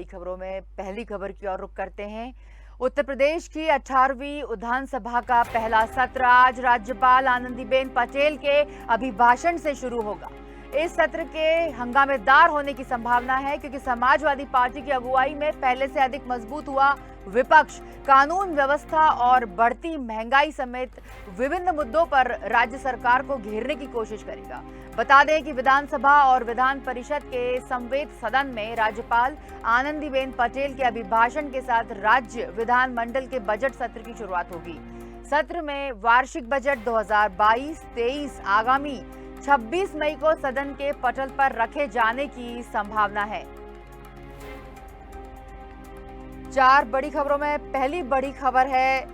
बड़ी खबरों में पहली खबर की ओर रुख करते हैं। उत्तर प्रदेश की 18वीं विधानसभा का पहला सत्र आज राज्यपाल आनंदीबेन पटेल के अभिभाषण से शुरू होगा। इस सत्र के हंगामेदार होने की संभावना है क्योंकि समाजवादी पार्टी की अगुवाई में पहले से अधिक मजबूत हुआ विपक्ष कानून व्यवस्था और बढ़ती महंगाई समेत विभिन्न मुद्दों पर राज्य सरकार को घेरने की कोशिश करेगा। बता दें कि विधानसभा और विधान परिषद के समवेत सदन में राज्यपाल आनंदीबेन पटेल के अभिभाषण के साथ राज्य विधानमंडल के बजट सत्र की शुरुआत होगी। सत्र में वार्षिक बजट 2022-23 आगामी 26 मई को सदन के पटल पर रखे जाने की संभावना है। चार बड़ी खबरों में पहली बड़ी खबर है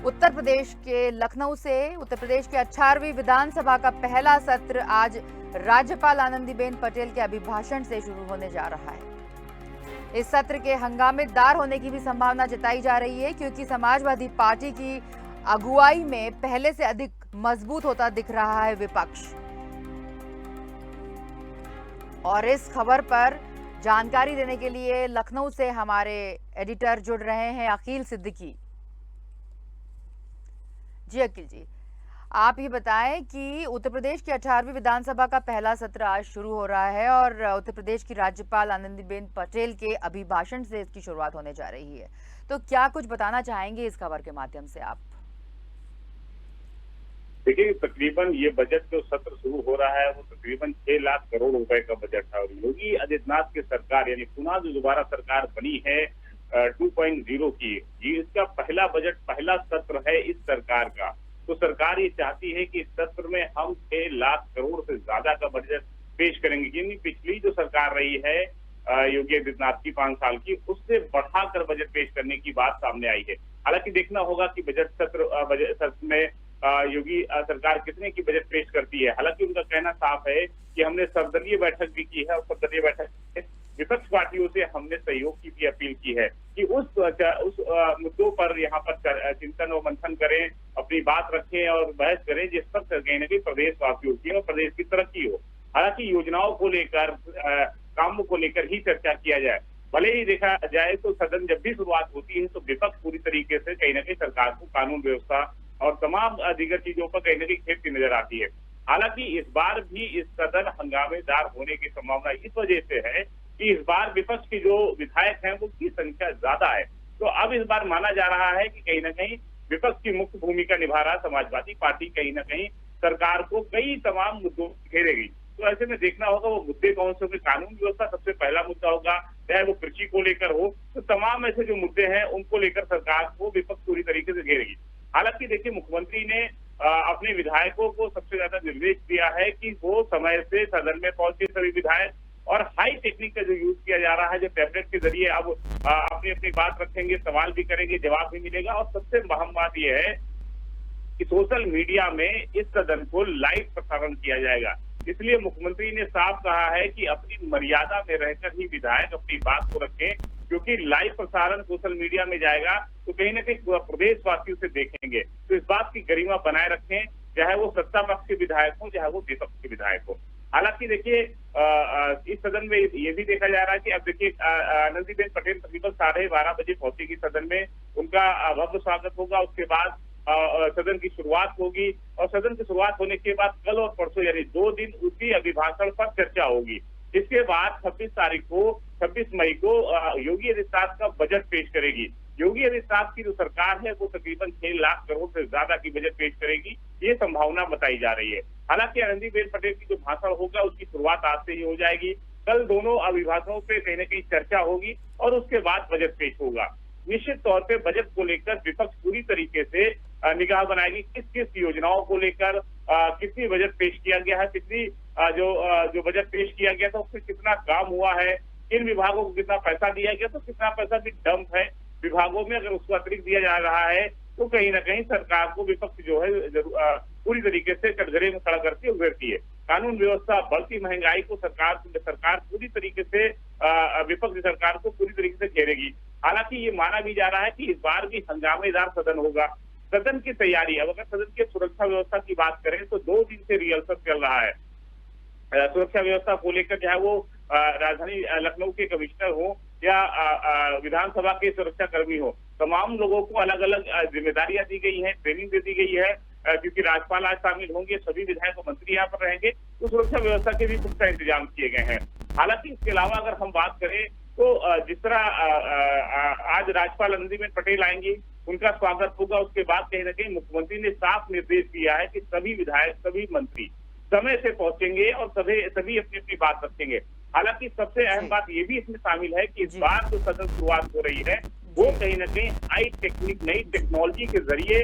उत्तर प्रदेश के लखनऊ से। उत्तर प्रदेश के 18वीं विधानसभा का पहला सत्र आज राज्यपाल आनंदीबेन पटेल के अभिभाषण से शुरू होने जा रहा है। इस सत्र के हंगामेदार होने की भी संभावना जताई जा रही है क्योंकि समाजवादी पार्टी की अगुवाई में पहले से अधिक मजबूत होता दिख रहा है विपक्ष। और इस खबर पर जानकारी देने के लिए लखनऊ से हमारे एडिटर जुड़ रहे हैं अकील सिद्दीकी। जी अकील जी, आप ये बताएं कि उत्तर प्रदेश की 18वीं विधानसभा का पहला सत्र आज शुरू हो रहा है और उत्तर प्रदेश की राज्यपाल आनंदीबेन पटेल के अभिभाषण से इसकी शुरुआत होने जा रही है, तो क्या कुछ बताना चाहेंगे इस खबर के माध्यम से आप? देखिए, तकरीबन ये बजट जो सत्र शुरू हो रहा है वो तकरीबन 6 लाख करोड़ रुपए का बजट है और योगी आदित्यनाथ की सरकार यानी पुनः जो दोबारा सरकार बनी है 2.0 की, ये इसका पहला बजट पहला सत्र है इस सरकार का। तो सरकार ये चाहती है कि इस सत्र में हम 6 लाख करोड़ से ज्यादा का बजट पेश करेंगे, क्योंकि पिछली जो सरकार रही है योगी आदित्यनाथ की 5 साल की, उससे बढ़ाकर बजट पेश करने की बात सामने आई है। हालांकि देखना होगा कि बजट सत्र में योगी सरकार कितने की बजट पेश करती है। हालांकि उनका कहना साफ है कि हमने सर्वदलीय बैठक भी की है और सर्वदलीय बैठक में विपक्ष पार्टियों से हमने सहयोग की भी अपील की है कि उस मुद्दों पर यहाँ पर चिंतन और मंथन करें, अपनी बात रखें और बहस करें जिस पर कहीं न कहीं प्रदेशवासियों की और प्रदेश की तरक्की हो। हालांकि योजनाओं को लेकर कामों को लेकर ही चर्चा किया जाए। भले ही देखा जाए तो सदन जब भी शुरुआत होती है तो विपक्ष पूरी तरीके से कहीं न कहीं सरकार को कानून व्यवस्था और तमाम दीगर चीजों पर कहीं न कहीं खेपती नजर आती है। हालांकि इस बार भी इस सदन हंगामेदार होने की संभावना इस वजह से है कि इस बार विपक्ष के जो विधायक हैं वो की संख्या ज्यादा है। तो अब इस बार माना जा रहा है कि कहीं न कहीं विपक्ष की मुख्य भूमिका निभा रहा समाजवादी पार्टी कहीं न कहीं सरकार को कई तमाम मुद्दों घेरेगी। तो ऐसे में देखना होगा वो मुद्दे कौन से होंगे। कानून व्यवस्था सबसे पहला मुद्दा होगा, चाहे वो कृषि को लेकर हो, तो तमाम ऐसे जो मुद्दे हैं उनको लेकर सरकार को विपक्ष पूरी तरीके से घेरेगी। हालांकि देखिए, मुख्यमंत्री ने अपने विधायकों को सबसे ज्यादा निर्देश दिया है कि वो समय से सदन में पहुंचे सभी विधायक और हाई टेक्निक का जो यूज किया जा रहा है, जो टैबलेट के जरिए अब अपनी अपनी बात रखेंगे, सवाल भी करेंगे, जवाब भी मिलेगा। और सबसे अहम बात यह है कि सोशल मीडिया में इस सदन को लाइव प्रसारण किया जाएगा। इसलिए मुख्यमंत्री ने साफ कहा है कि अपनी मर्यादा में रहकर ही विधायक अपनी बात को रखें, क्योंकि लाइव प्रसारण सोशल मीडिया में जाएगा तो कहीं ना कहीं प्रदेशवासियों से देखेंगे। तो इस बात की गरिमा बनाए रखें, चाहे वो सत्ता पक्ष के विधायक हो चाहे वो विपक्ष के विधायक हो। हालांकि देखिए, इस सदन में ये भी देखा जा रहा है कि अब देखिए आनंदीबेन पटेल तकरीबन 12:30 बजे पहुंचेगी सदन में, उनका भव्य स्वागत होगा। उसके बाद सदन की शुरुआत होगी और सदन की शुरुआत होने के बाद कल और परसों यानी 2 दिन उसी अभिभाषण पर चर्चा होगी। इसके बाद 26 मई को योगी आदित्यनाथ का बजट पेश करेगी। योगी आदित्यनाथ की जो सरकार है वो तकरीबन 6 लाख करोड़ से ज्यादा की बजट पेश करेगी, ये संभावना बताई जा रही है। हालांकि आनंदीबेन पटेल की जो भाषण होगा उसकी शुरुआत आज से ही हो जाएगी। कल दोनों अभिभाषणों पे कहीं न कहीं चर्चा होगी और उसके बाद बजट पेश होगा। निश्चित तौर पे बजट को लेकर विपक्ष पूरी तरीके से निगाह बनाएगी, किस किस योजनाओं को लेकर कितनी बजट पेश किया गया है, कितनी जो बजट पेश किया गया था उसमें कितना काम हुआ है, किन विभागों को कितना पैसा दिया गया, तो कितना पैसा भी डंप है विभागों में, अगर उसको अतिरिक्त दिया जा रहा है तो कहीं ना कहीं सरकार को विपक्ष जो है पूरी तरीके से कटघरे में खड़ा करके उभरती है। कानून व्यवस्था, बढ़ती महंगाई को सरकार पूरी तरीके से विपक्ष सरकार को पूरी तरीके से घेरेगी। हालांकि ये माना भी जा रहा है कि इस बार भी हंगामेदार सदन होगा। सदन की तैयारी, अब अगर सदन की सुरक्षा व्यवस्था की बात करें तो 2 दिन से रिहर्सल चल रहा है। सुरक्षा व्यवस्था को लेकर चाहे वो राजधानी लखनऊ के कमिश्नर हो या विधानसभा के सुरक्षा कर्मी हो, तमाम लोगों को अलग अलग जिम्मेदारियां दी गई हैं, ट्रेनिंग दे दी गई है, क्योंकि राज्यपाल आज शामिल होंगे, सभी विधायक और मंत्री यहाँ पर रहेंगे, तो सुरक्षा व्यवस्था के भी पुख्ता इंतजाम किए गए हैं। हालांकि इसके अलावा अगर हम बात करें तो जिस तरह आज राज्यपाल आनंदीबेन पटेल आएंगी, उनका स्वागत होगा, उसके बाद कहीं ना कहीं मुख्यमंत्री ने साफ निर्देश दिया है कि सभी विधायक, सभी मंत्री समय से पहुंचेंगे और सभी अपनी अपनी बात रखेंगे। हालांकि सबसे अहम बात ये भी इसमें शामिल है कि इस बार जो सदन शुरुआत हो रही है वो कहीं ना कहीं नई टेक्नोलॉजी के जरिए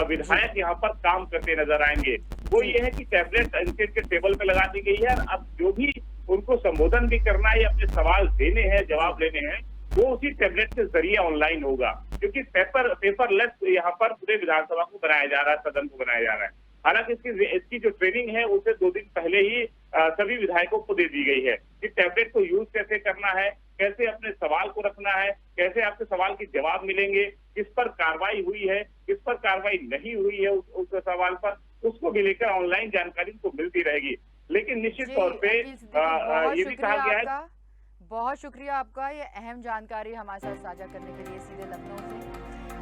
विधायक यहाँ पर काम करते नजर आएंगे। वो ये है कि टैबलेट इनके टेबल पे लगा दी गई है, और अब जो भी उनको संबोधन भी करना है, अपने सवाल देने हैं, जवाब लेने हैं, वो उसी टैबलेट के जरिए ऑनलाइन होगा, क्योंकि पेपरलेस यहाँ पर पूरे विधानसभा को बनाया जा रहा है, सदन को बनाया जा रहा है। हालांकि इसकी जो ट्रेनिंग है उसे 2 दिन पहले ही सभी विधायकों को दे दी गई है कि टैबलेट को यूज कैसे करना है, कैसे अपने सवाल को रखना है, कैसे आपके सवाल के जवाब मिलेंगे, किस पर कार्रवाई हुई है, किस पर कार्रवाई नहीं हुई है, उस सवाल पर उसको भी लेकर ऑनलाइन जानकारी उनको मिलती रहेगी। लेकिन निश्चित तौर पे ये भी कहा गया है। बहुत शुक्रिया आपका, ये अहम जानकारी हमारे साथ साझा करने के लिए सीधे लखनऊ से।